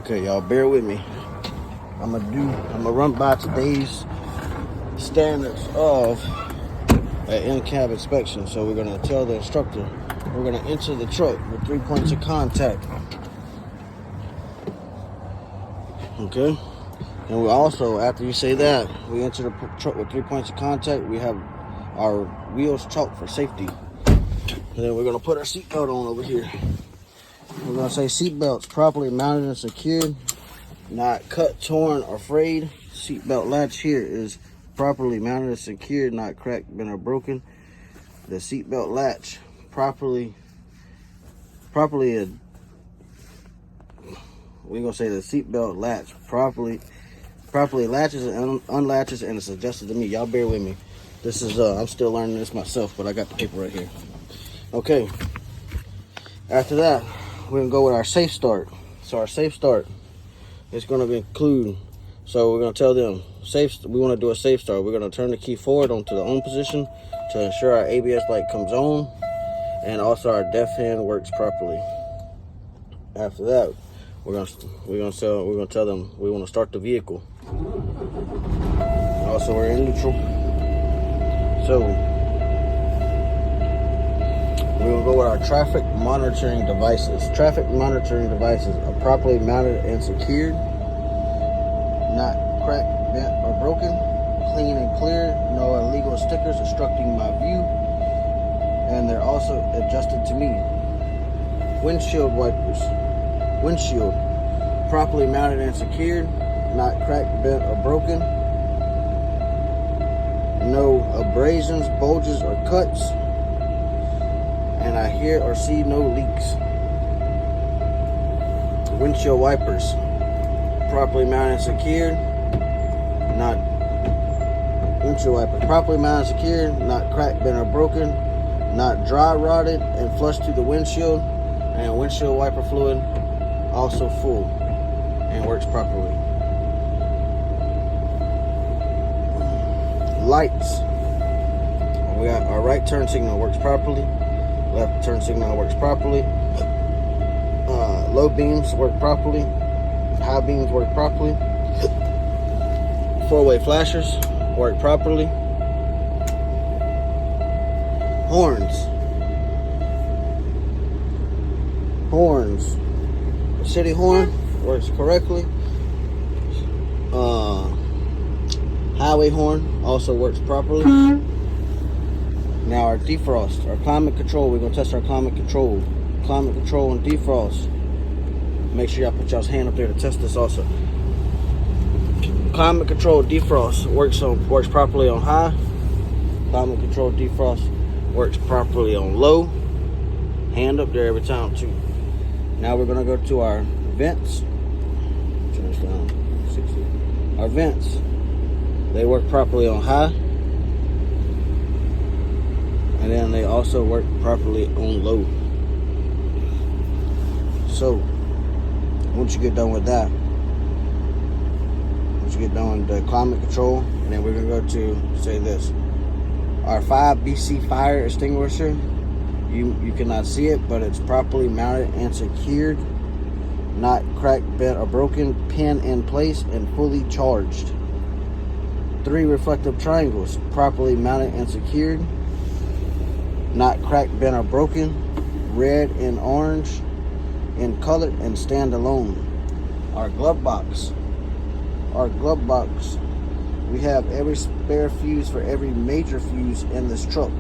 Okay, y'all, bear with me. I'm gonna run by today's standards of an in-cab inspection. So we're gonna tell the instructor we're gonna enter the truck with 3 points of contact. Okay, and we also, after you say that, we enter the truck with 3 points of contact. We have our wheels chalked for safety, and then we're gonna put our seatbelt on over here. We're gonna say seatbelts properly mounted and secured, not cut, torn, or frayed. Seatbelt latch here is properly mounted and secured, not cracked, bent, or broken. The seatbelt latch properly we're gonna say the seatbelt latch properly latches and unlatches, and it's adjusted to me. Y'all bear with me. This is I'm still learning this myself, but I got the paper right here. Okay. After that, we're gonna go with our safe start. So our safe start is gonna include, so we're gonna tell them we wanna do a safe start. We're gonna turn the key forward onto the on position to ensure our ABS light comes on, and also our deft hand works properly. After that, we're gonna tell them we wanna start the vehicle. Also, we're in neutral. So we're gonna go with our traffic monitoring devices. Traffic monitoring devices are properly mounted and secured, not cracked, bent, or broken, clean and clear, no illegal stickers obstructing my view, and they're also adjusted to me. Windshield wipers. Windshield, properly mounted and secured, not cracked, bent, or broken, no abrasions, bulges, or cuts, and I hear or see no leaks. Windshield wipers, properly mounted and secured, properly mounted and secured, not cracked, bent, or broken, not dry rotted and flushed through the windshield, and windshield wiper fluid also full and works properly. Lights. We got our right turn signal works properly. Left turn signal works properly. Low beams work properly. High beams work properly. Four-way flashers work properly. Horns. The city horn works correctly. Highway horn also works properly. Now our defrost, our climate control, we're gonna test our climate control. Climate control and defrost. Make sure y'all put y'all's hand up there to test this also. Climate control defrost works properly on high. Climate control defrost works properly on low. Hand up there every time too. Now we're gonna go to our vents. Turn this down, 60. Our vents, they work properly on high. And then they also work properly on low. So, once you get done with that, once you get done with the climate control, and then we're gonna go to, say this, our 5BC fire extinguisher. You cannot see it, but it's properly mounted and secured, not cracked, bent, or broken, pin in place, and fully charged. 3 reflective triangles, properly mounted and secured, not cracked, bent, or broken, red and orange in color, and stand alone. Our glove box. We have every spare fuse for every major fuse in this truck.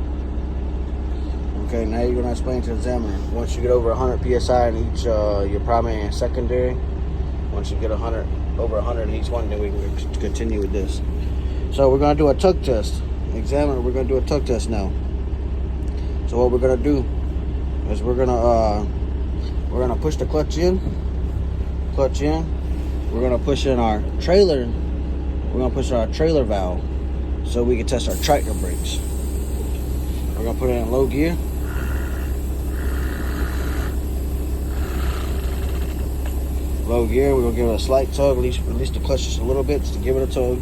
Okay, now you're gonna explain to the examiner. Once you get over 100 PSI in each your primary and secondary, once you get over 100 in each one, then we can continue with this. So we're gonna do a tug test. Examiner, we're gonna do a tug test now. So what we're gonna do is we're gonna push the clutch in. We're gonna push in our trailer. We're gonna push our trailer valve so we can test our tractor brakes. We're gonna put it in low gear. Low gear. We're gonna give it a slight tug. Release the clutch just a little bit just to give it a tug.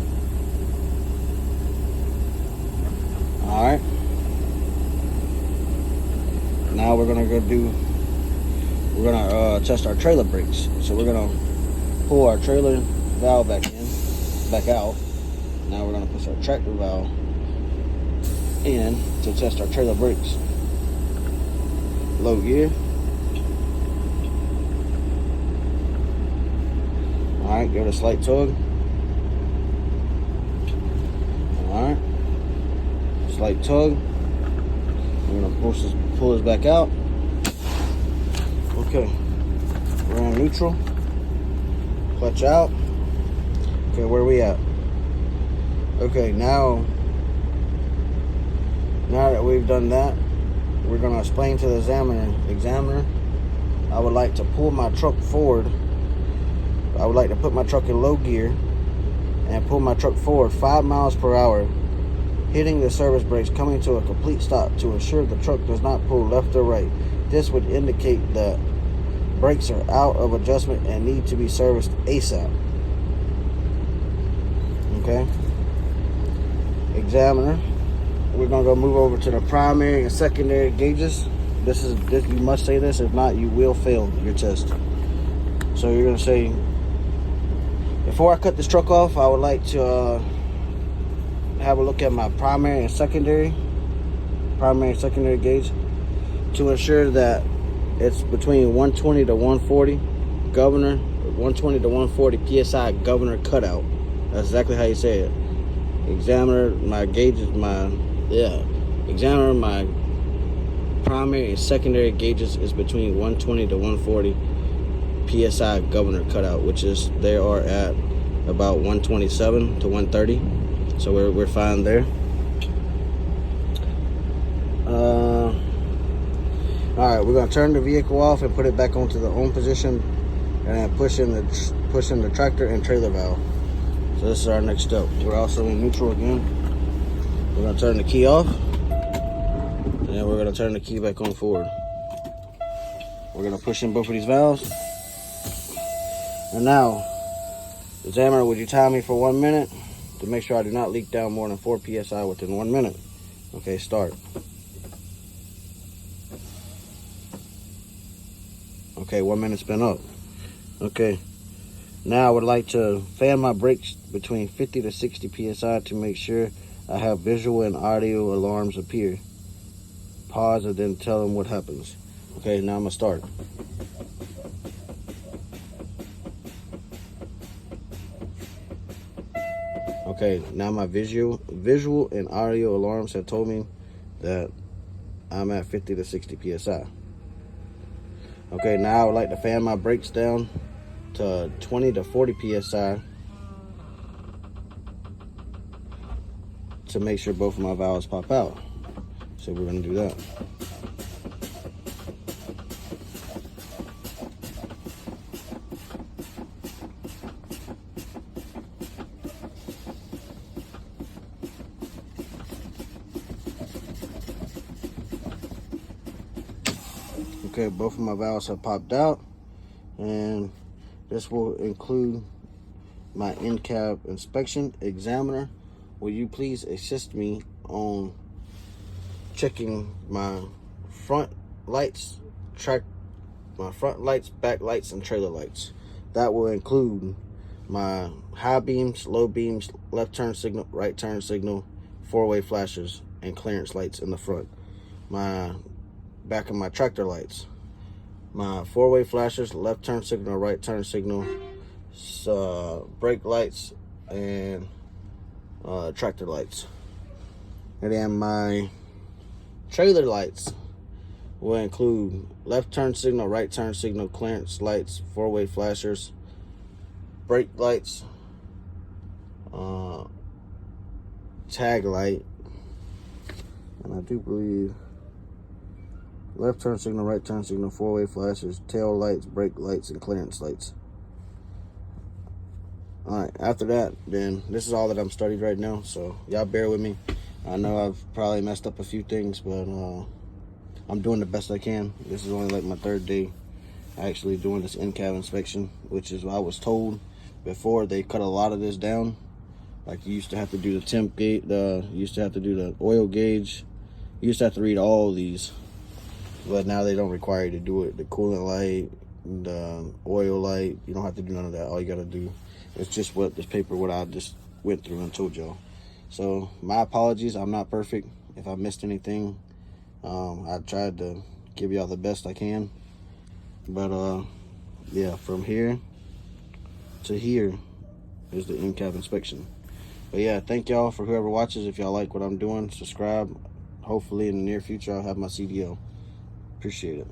All right. Now we're gonna test our trailer brakes. So we're gonna pull our trailer valve back out. Now we're gonna push our tractor valve in to test our trailer brakes. Low gear. Alright, give it a slight tug. Alright. Slight tug. We're gonna pull this back out. Okay. We're in neutral. Clutch out. Okay, where are we at? Okay, now that we've done that, we're gonna explain to the examiner, I would like to pull my truck forward. I would like to put my truck in low gear and pull my truck forward 5 miles per hour, hitting the service brakes, coming to a complete stop to ensure the truck does not pull left or right. This would indicate that brakes are out of adjustment and need to be serviced ASAP. Okay. Examiner, we're gonna go move over to the primary and secondary gauges. This you must say this, if not you will fail your test. So you're gonna say, before I cut this truck off, I would like to have a look at my primary and secondary gauge to ensure that it's between 120 to 140 governor, 120 to 140 psi governor cutout. That's exactly how you say it. Examiner, my gauges, examiner, my primary and secondary gauges is between 120 to 140 psi governor cutout, which is they are at about 127 to 130. So we're fine there. All right, we're gonna turn the vehicle off and put it back onto the on position, and then push in the tractor and trailer valve. So this is our next step. We're also in neutral again. We're gonna turn the key off, and then we're gonna turn the key back on forward. We're gonna push in both of these valves. And now, examiner, would you time me for 1 minute to make sure I do not leak down more than 4 psi within 1 minute? Okay, start. Okay, 1 minute's been up. Okay, now I would like to fan my brakes between 50 to 60 psi to make sure I have visual and audio alarms appear. Pause and then tell them what happens. Okay, now I'm gonna start. Okay, now my visual and audio alarms have told me that I'm at 50 to 60 psi. Okay, now I would like to fan my brakes down to 20 to 40 psi to make sure both of my valves pop out. So we're gonna do that. Okay, both of my valves have popped out, and this will include my in-cab inspection. Examiner, will you please assist me on checking my front lights, back lights, and trailer lights? That will include my high beams, low beams, left turn signal, right turn signal, four-way flashers, and clearance lights in the front. My back of my tractor lights, my four-way flashers, left turn signal, right turn signal, brake lights, and tractor lights. And then my trailer lights will include left turn signal, right turn signal, clearance lights, four-way flashers, brake lights, tag light, and I do believe left turn signal, right turn signal, four-way flashers, tail lights, brake lights, and clearance lights. All right, after that, then this is all that I'm studied right now, so y'all bear with me. I know I've probably messed up a few things, but I'm doing the best I can. This is only like my third day actually doing this in-cab inspection, which is what I was told before. They cut a lot of this down. Like, you used to have to do the temp gauge, you used to have to do the oil gauge, you used to have to read all these. But now they don't require you to do it. The coolant light, the oil light. You don't have to do none of that. All you got to do is just what this paper, what I just went through and told y'all. So my apologies. I'm not perfect. If I missed anything, I tried to give y'all the best I can. But yeah, from here to here is the in-cab inspection. But yeah, thank y'all for whoever watches. If y'all like what I'm doing, subscribe. Hopefully in the near future I'll have my CDL. Appreciate it.